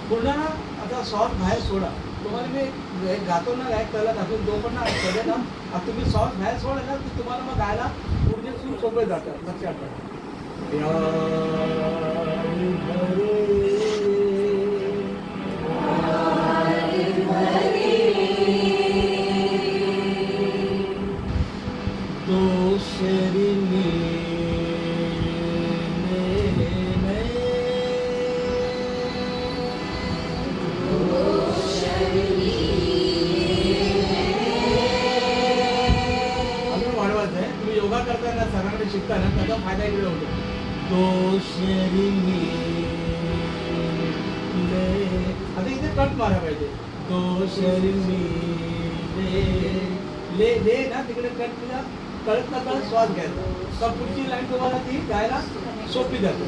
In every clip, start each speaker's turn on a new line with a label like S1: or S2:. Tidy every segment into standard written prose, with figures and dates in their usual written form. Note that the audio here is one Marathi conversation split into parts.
S1: पूर्ण ना आता सॉस बाहेर सोडा. तुम्हाला मी गातो ना गायक त्याला दाखवून तो पण ना सगळे ना आता तुम्ही सॉस बाहेर सोडा ना की तुम्हाला मग गायला पुढचे सूर सोपे जातात. लक्षात ठेवा. तो शरीर योगा करताना सरांकडे शिकताना त्याचा फायदा इकडे होतो. आता इथे कट मारा पाहिजे. ले ले ना तिकडे कट केला कळत ना कळत श्वास घ्यायचा. तर पुढची लाईन तुम्हाला ती गायला सोपी जाते.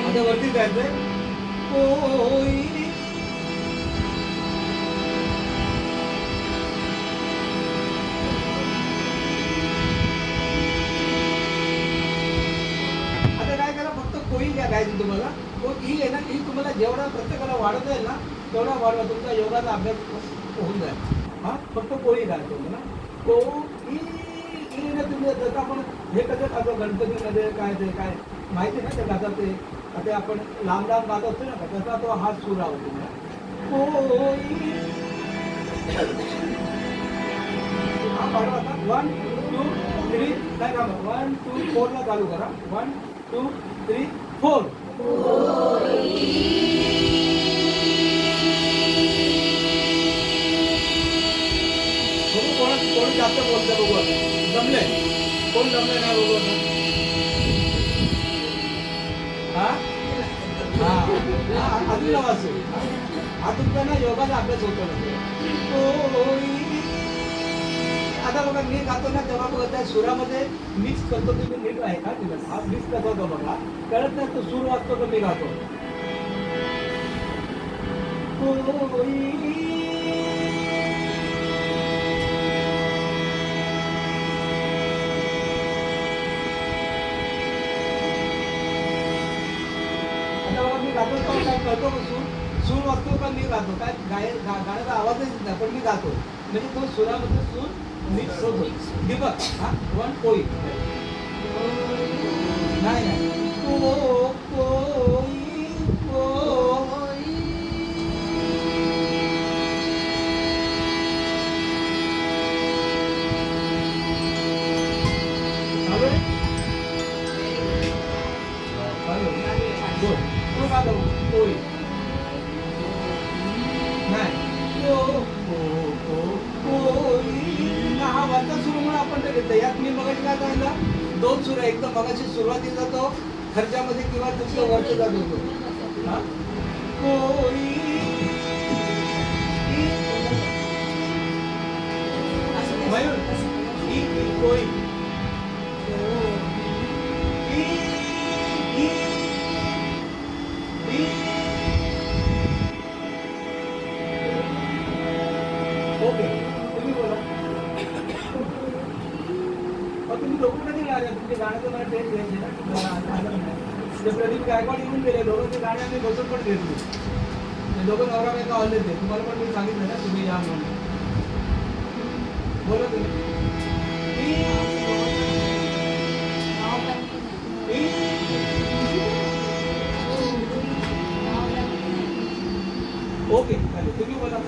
S1: आता वरती जायचंय. आता काय करा फक्त कोई घ्या गायची तुम्हाला. तो ही आहे ना ही तुम्हाला जेवढा प्रत्येकाला वाढत जाईल ना तेवढा वाढवा. तुमचा योगाचा अभ्यास होऊन जाईल. हा फक्त कोळी घालतो ना को ही ना तुम्ही जसं आपण हे कसं खातो गणपतीमध्ये काय ते काय माहिती ना ते गातात ते आता आपण लांब लांब गात असतो ना तसा तो हा सूर आवडतो ना. हा पाडवा आता 1 2 3 काय का 1 2 4 ला चालू करा. 1 2 3 4. कोण जास्त बोलतं बघू. जमले कोण जमले नाही बघू. हा हा अजून वाचू. हा तुमचा ना योगाचा अभ्यास होतो ना. आता बघा मी गातो ना तेव्हा बघा त्या सुरामध्ये मिक्स करतो. तुम्ही नीट आहे का तिला हा मिक्स करतो होतो बघा कळत नाही तो सूर वाचतो तर मी गातो. मी गातो काय करतो सूर वाचतो का मी गातो काय गाण्याचा आवाजच येत नाही पण मी गातो म्हणजे तो सुरामध्ये सूर मिक्स होतो. दीपक हा 1 कोई नाही नाही हा वरचा सूर म्हणून आपण ते घेतलं. यात मी मगाशी काय सांगितलं 2 सूर आहे. एकदम मगाशी सुरुवातीचा तो खर्चामध्ये किंवा तुमचं वरचं जात होतो. हा मयूर कोई ओके तुम्ही बोला. तुम्ही लोक कधी आले तुमच्या गाण्याचं मला टेस्ट घ्यायचे ना. ते प्रदीप गायकवाड येऊन गेले दोघं. ते गाणे आम्ही बसून पण घेतले. ते दोघं नवरा बायका आले ते तुम्हाला पण मी सांगितलं ना तुम्ही या म्हणून. बोला तुम्ही. ओके चालेल तुम्ही बोला.